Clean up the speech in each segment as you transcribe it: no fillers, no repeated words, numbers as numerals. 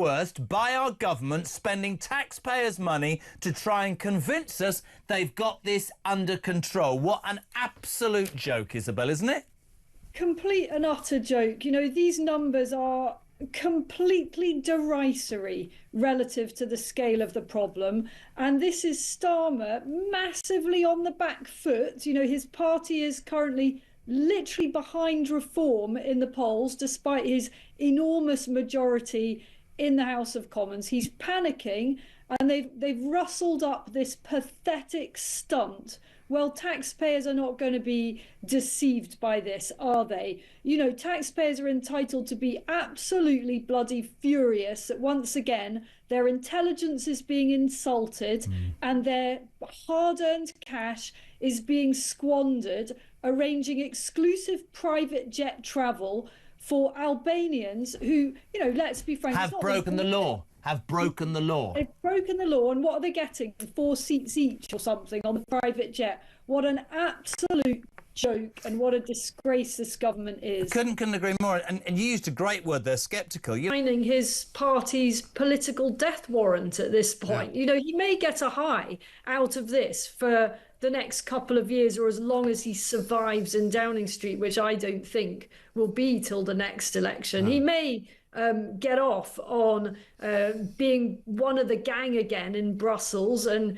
worst by our government spending taxpayers' money to try and convince us they've got this under control. What an absolute joke, Isabel, isn't it? Complete and utter joke. You know, these numbers are completely derisory relative to the scale of the problem. And this is Starmer massively on the back foot. You know, his party is currently literally behind Reform in the polls, despite his enormous majority in the House of Commons. He's panicking, and they've rustled up this pathetic stunt. Well, taxpayers are not going to be deceived by this, are they? You know, taxpayers are entitled to be absolutely bloody furious that once again their intelligence is being insulted and their hard-earned cash is being squandered arranging exclusive private jet travel for Albanians who, you know, let's be frank, have broken the law. Have broken the law. They've broken the law, and what are they getting? 4 seats each or something on the private jet. What an absolute joke, and what a disgrace this government is. Couldn't agree more. And you used a great word there, sceptical. Signing his party's political death warrant at this point. Yeah. You know, he may get a high out of this for the next couple of years, or as long as he survives in Downing Street, which I don't think will be till the next election. No. He may get off on being one of the gang again in Brussels and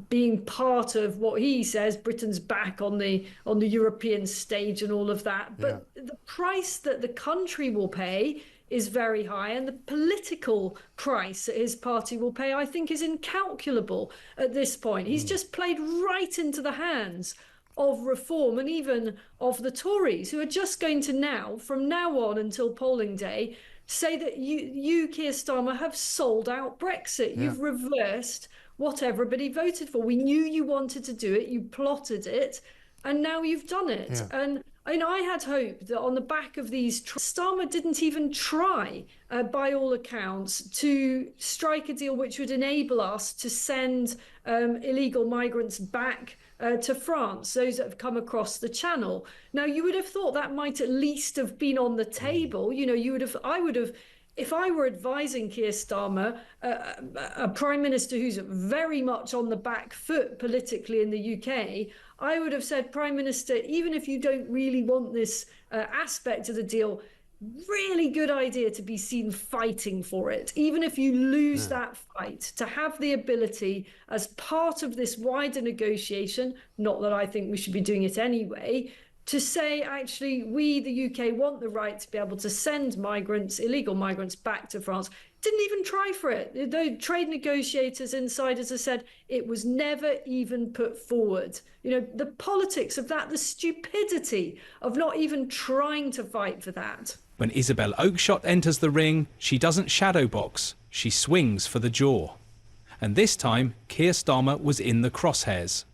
being part of what he says Britain's back on the European stage and all of that. But the price that the country will pay is very high, and the political price that his party will pay, I think, is incalculable at this point. He's just played right into the hands of Reform and even of the Tories, who are just going to now, from now on until polling day, say that you Keir Starmer, have sold out Brexit. Yeah. You've reversed what everybody voted for. We knew you wanted to do it, you plotted it, and now you've done it. Yeah. And I had hope that on the back of these, Starmer didn't even try, by all accounts, to strike a deal which would enable us to send illegal migrants back to France, those that have come across the channel. Now, you would have thought that might at least have been on the table. You know, I would have, if I were advising Keir Starmer, a prime minister who's very much on the back foot politically in the UK, I would have said, Prime Minister, even if you don't really want this aspect of the deal, really good idea to be seen fighting for it. Even if you lose that fight, to have the ability as part of this wider negotiation, not that I think we should be doing it anyway, to say, actually, we, the UK, want the right to be able to send migrants, illegal migrants, back to France. Didn't even try for it. The trade negotiators, insiders have said it was never even put forward. You know, the politics of that, the stupidity of not even trying to fight for that. When Isabel Oakeshott enters the ring, she doesn't shadowbox, she swings for the jaw. And this time, Keir Starmer was in the crosshairs.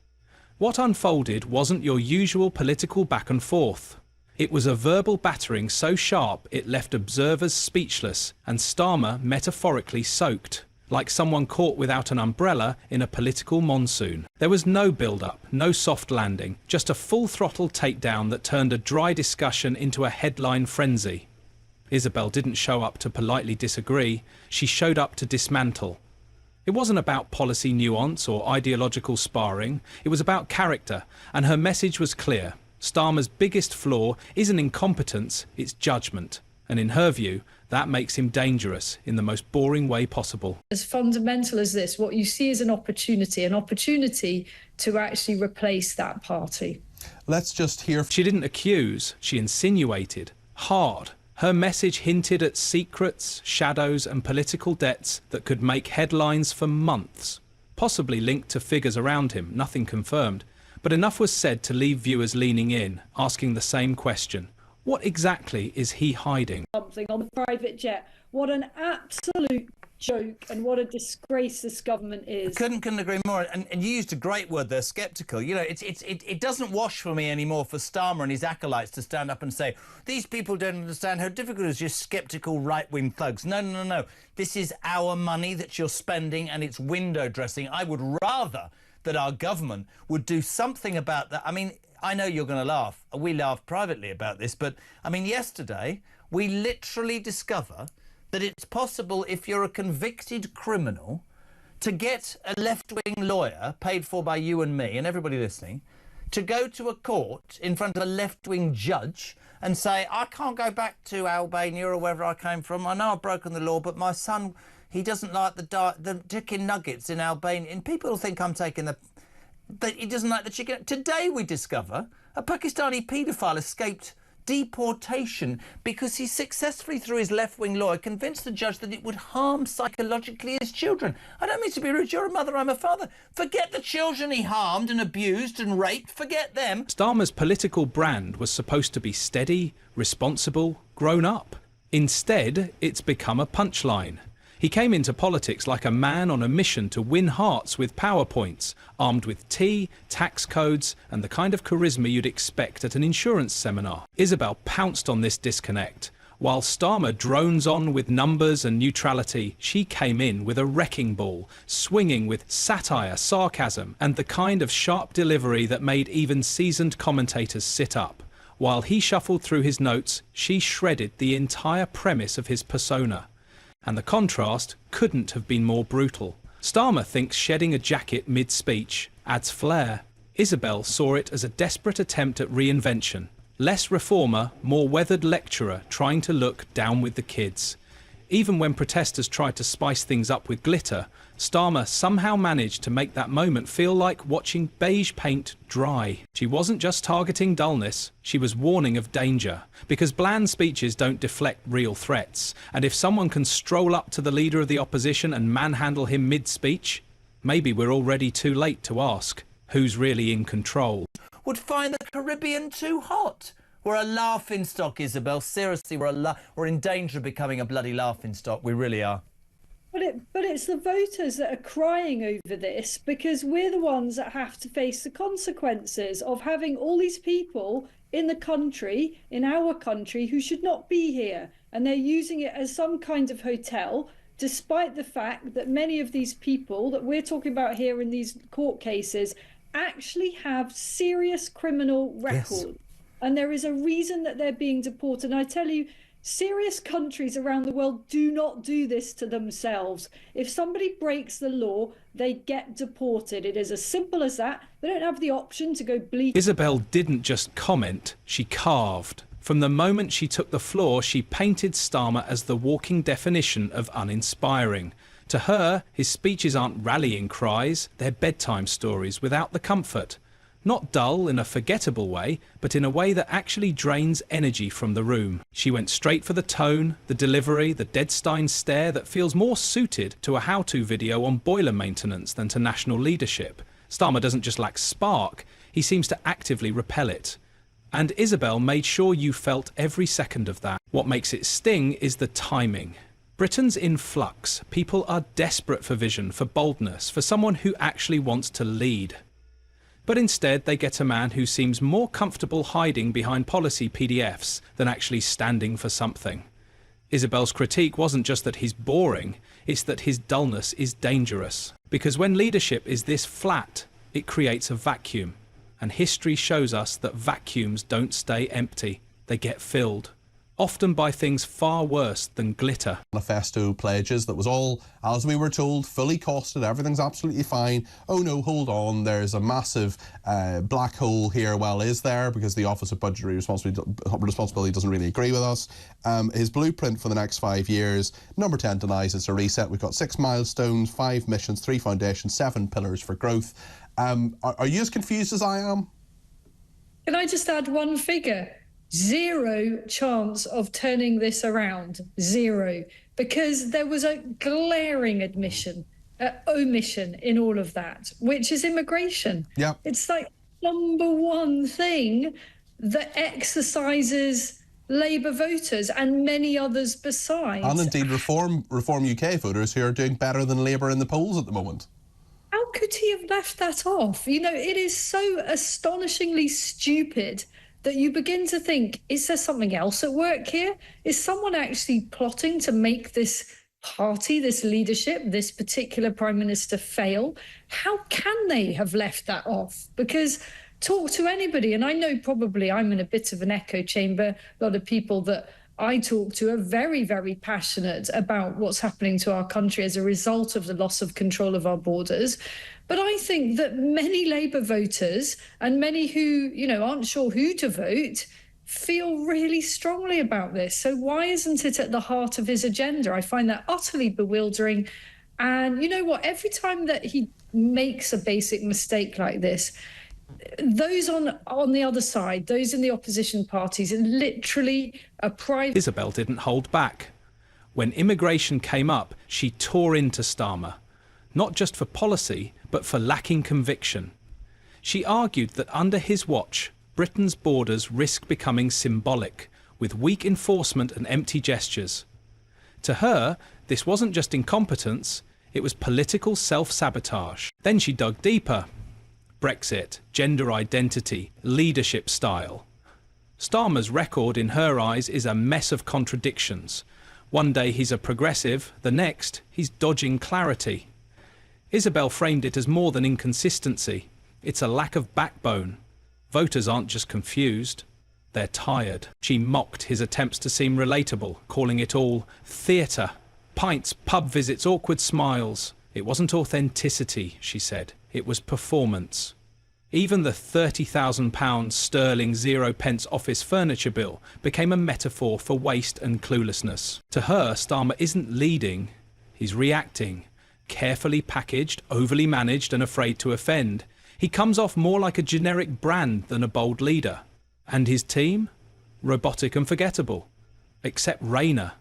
What unfolded wasn't your usual political back and forth. It was a verbal battering so sharp it left observers speechless, and Starmer metaphorically soaked, like someone caught without an umbrella in a political monsoon. There was no build-up, no soft landing, just a full-throttle takedown that turned a dry discussion into a headline frenzy. Isabel didn't show up to politely disagree, she showed up to dismantle. It wasn't about policy nuance or ideological sparring, it was about character, and her message was clear. Starmer's biggest flaw isn't incompetence, it's judgment. And in her view, that makes him dangerous in the most boring way possible. As fundamental as this, what you see is an opportunity to actually replace that party. Let's just hear. She didn't accuse, she insinuated, hard. Her message hinted at secrets, shadows and political debts that could make headlines for months, possibly linked to figures around him, nothing confirmed. But enough was said to leave viewers leaning in, asking the same question. What exactly is he hiding? Something on the private jet. What an absolute joke, and what a disgrace this government is. Couldn't agree more. And you used a great word there, sceptical. You know, it doesn't wash for me anymore for Starmer and his acolytes to stand up and say, these people don't understand how difficult it is, just sceptical right-wing thugs. No. This is our money that you're spending, and it's window dressing. I would rather that our government would do something about that. I mean, I know you're going to laugh. We laugh privately about this, but, I mean, yesterday we literally discover that it's possible, if you're a convicted criminal, to get a left-wing lawyer paid for by you and me and everybody listening to go to a court in front of a left-wing judge and say, I can't go back to Albania or wherever I came from. I know I've broken the law, but my son, he doesn't like the chicken nuggets in Albania. And people will think I'm taking that he doesn't like the chicken. Today we discover a Pakistani paedophile escaped deportation because he successfully, through his left-wing lawyer, convinced the judge that it would harm psychologically his children. I don't mean to be rude, you're a mother, I'm a father. Forget the children he harmed and abused and raped, forget them. Starmer's political brand was supposed to be steady, responsible, grown up. Instead, it's become a punchline. He came into politics like a man on a mission to win hearts with PowerPoints, armed with tea, tax codes, and the kind of charisma you'd expect at an insurance seminar. Isabel pounced on this disconnect. While Starmer drones on with numbers and neutrality, she came in with a wrecking ball, swinging with satire, sarcasm, and the kind of sharp delivery that made even seasoned commentators sit up. While he shuffled through his notes, she shredded the entire premise of his persona. And the contrast couldn't have been more brutal. Starmer thinks shedding a jacket mid-speech adds flair. Isabel saw it as a desperate attempt at reinvention. Less reformer, more weathered lecturer trying to look down with the kids. Even when protesters tried to spice things up with glitter, Starmer somehow managed to make that moment feel like watching beige paint dry. She wasn't just targeting dullness, she was warning of danger. Because bland speeches don't deflect real threats. And if someone can stroll up to the leader of the opposition and manhandle him mid-speech, maybe we're already too late to ask, who's really in control? Would find the Caribbean too hot. We're a laughing stock, Isabel. Seriously, we're in danger of becoming a bloody laughing stock. We really are. But it's the voters that are crying over this, because we're the ones that have to face the consequences of having all these people in the country, in our country, who should not be here. And they're using it as some kind of hotel, despite the fact that many of these people that we're talking about here in these court cases actually have serious criminal records. Yes. And there is a reason that they're being deported. And I tell you, serious countries around the world do not do this to themselves. If somebody breaks the law, they get deported. It is as simple as that. They don't have the option to go bleak. Isabel didn't just comment, she carved. From the moment she took the floor, she painted Starmer as the walking definition of uninspiring. To her, his speeches aren't rallying cries, they're bedtime stories without the comfort. Not dull in a forgettable way, but in a way that actually drains energy from the room. She went straight for the tone, the delivery, the Deadstein stare that feels more suited to a how-to video on boiler maintenance than to national leadership. Starmer doesn't just lack spark, he seems to actively repel it. And Isabel made sure you felt every second of that. What makes it sting is the timing. Britain's in flux. People are desperate for vision, for boldness, for someone who actually wants to lead. But instead they get a man who seems more comfortable hiding behind policy PDFs than actually standing for something. Isabel's critique wasn't just that he's boring, it's that his dullness is dangerous. Because when leadership is this flat, it creates a vacuum. And history shows us that vacuums don't stay empty, they get filled. Often by things far worse than glitter. Manifesto pledges that was all, as we were told, fully costed, everything's absolutely fine. Oh no, hold on, there's a massive black hole here. Well, is there? Because the Office of Budgetary Responsibility doesn't really agree with us. His blueprint for the next 5 years, number 10 denies it's a reset. We've got 6 milestones, 5 missions, 3 foundations, 7 pillars for growth. Are you as confused as I am? Can I just add one figure? 0 chance of turning this around. 0. Because there was a glaring omission in all of that, which is immigration. Yeah. It's like number one thing that exercises Labour voters and many others besides. And indeed Reform UK voters who are doing better than Labour in the polls at the moment. How could he have left that off? You know, it is so astonishingly stupid that you begin to think, is there something else at work here? Is someone actually plotting to make this party, this leadership, this particular Prime Minister fail? How can they have left that off? Because talk to anybody, and I know probably I'm in a bit of an echo chamber, a lot of people that I talk to are very, very passionate about what's happening to our country as a result of the loss of control of our borders. But I think that many Labour voters and many who, aren't sure who to vote feel really strongly about this. So why isn't it at the heart of his agenda? I find that utterly bewildering. And you know what? Every time that he makes a basic mistake like this, those on the other side, those in the opposition parties, and literally a private... Isabel didn't hold back. When immigration came up, she tore into Starmer, not just for policy, but for lacking conviction. She argued that under his watch, Britain's borders risk becoming symbolic, with weak enforcement and empty gestures. To her, this wasn't just incompetence, it was political self-sabotage. Then she dug deeper. Brexit, gender identity, leadership style. Starmer's record in her eyes is a mess of contradictions. One day he's a progressive, the next he's dodging clarity. Isabel framed it as more than inconsistency. It's a lack of backbone. Voters aren't just confused, they're tired. She mocked his attempts to seem relatable, calling it all theatre. Pints, pub visits, awkward smiles. It wasn't authenticity, she said. It was performance. Even the £30,000 sterling 0p office furniture bill became a metaphor for waste and cluelessness. To her, Starmer isn't leading, he's reacting. Carefully packaged, overly managed and afraid to offend. He comes off more like a generic brand than a bold leader. And his team? Robotic and forgettable. Except Rayner.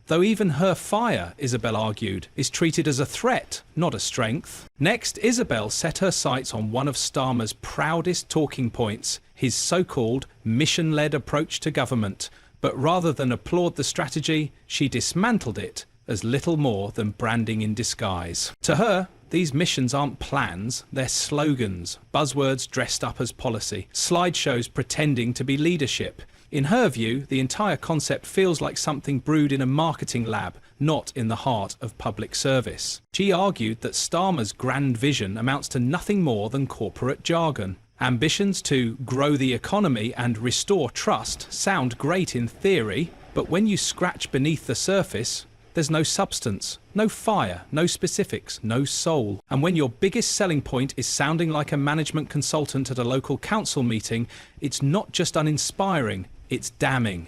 Though even her fire, Isabel argued, is treated as a threat, not a strength. Next, Isabel set her sights on one of Starmer's proudest talking points, his so-called mission-led approach to government. But rather than applaud the strategy, she dismantled it as little more than branding in disguise. To her, these missions aren't plans, they're slogans, buzzwords dressed up as policy, slideshows pretending to be leadership. In her view, the entire concept feels like something brewed in a marketing lab, not in the heart of public service. She argued that Starmer's grand vision amounts to nothing more than corporate jargon. Ambitions to grow the economy and restore trust sound great in theory, but when you scratch beneath the surface, there's no substance, no fire, no specifics, no soul. And when your biggest selling point is sounding like a management consultant at a local council meeting, it's not just uninspiring, it's damning.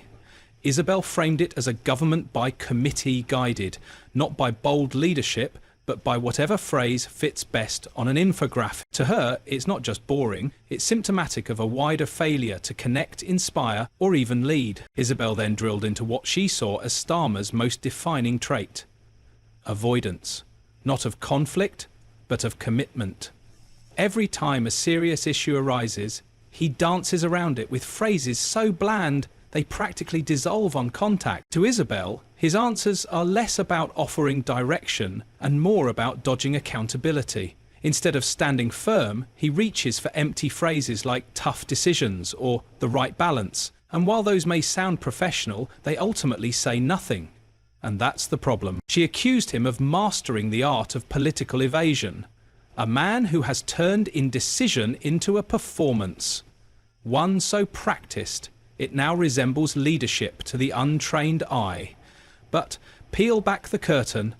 Isabel framed it as a government by committee guided, not by bold leadership, but by whatever phrase fits best on an infographic. To her, it's not just boring, it's symptomatic of a wider failure to connect, inspire, or even lead. Isabel then drilled into what she saw as Starmer's most defining trait. Avoidance. Not of conflict, but of commitment. Every time a serious issue arises, he dances around it with phrases so bland they practically dissolve on contact. To Isabel, his answers are less about offering direction and more about dodging accountability. Instead of standing firm, he reaches for empty phrases like tough decisions or the right balance. And while those may sound professional, they ultimately say nothing. And that's the problem. She accused him of mastering the art of political evasion. A man who has turned indecision into a performance. One so practiced, it now resembles leadership to the untrained eye. But peel back the curtain,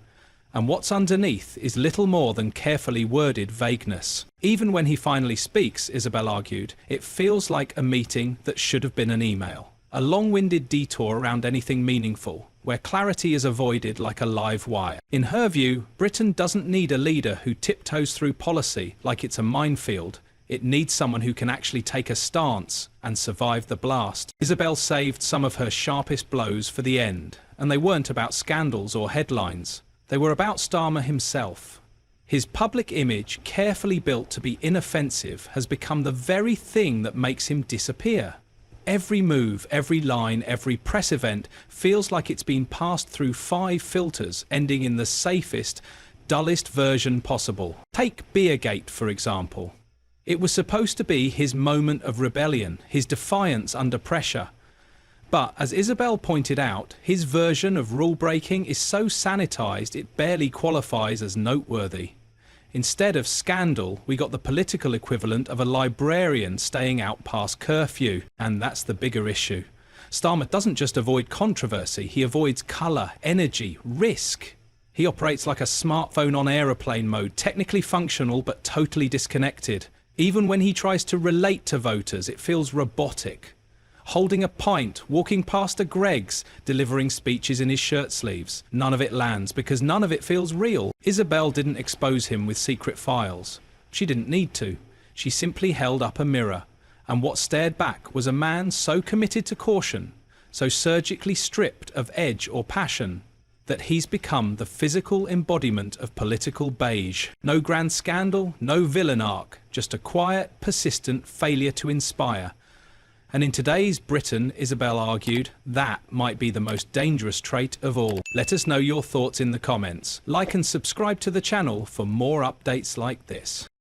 and what's underneath is little more than carefully worded vagueness. Even when he finally speaks, Isabel argued, it feels like a meeting that should have been an email. A long-winded detour around anything meaningful, where clarity is avoided like a live wire. In her view, Britain doesn't need a leader who tiptoes through policy like it's a minefield. It needs someone who can actually take a stance and survive the blast. Isabel saved some of her sharpest blows for the end, and they weren't about scandals or headlines. They were about Starmer himself. His public image, carefully built to be inoffensive, has become the very thing that makes him disappear. Every move, every line, every press event feels like it's been passed through 5 filters, ending in the safest, dullest version possible. Take Beergate, for example. It was supposed to be his moment of rebellion, his defiance under pressure. But, as Isabel pointed out, his version of rule-breaking is so sanitized it barely qualifies as noteworthy. Instead of scandal, we got the political equivalent of a librarian staying out past curfew. And that's the bigger issue. Starmer doesn't just avoid controversy, he avoids colour, energy, risk. He operates like a smartphone on aeroplane mode, technically functional but totally disconnected. Even when he tries to relate to voters, it feels robotic. Holding a pint, walking past a Greggs, delivering speeches in his shirt sleeves. None of it lands because none of it feels real. Isabel didn't expose him with secret files. She didn't need to. She simply held up a mirror. And what stared back was a man so committed to caution, so surgically stripped of edge or passion, that he's become the physical embodiment of political beige. No grand scandal, no villain arc, just a quiet, persistent failure to inspire. And in today's Britain, Isabel argued, that might be the most dangerous trait of all. Let us know your thoughts in the comments. Like and subscribe to the channel for more updates like this.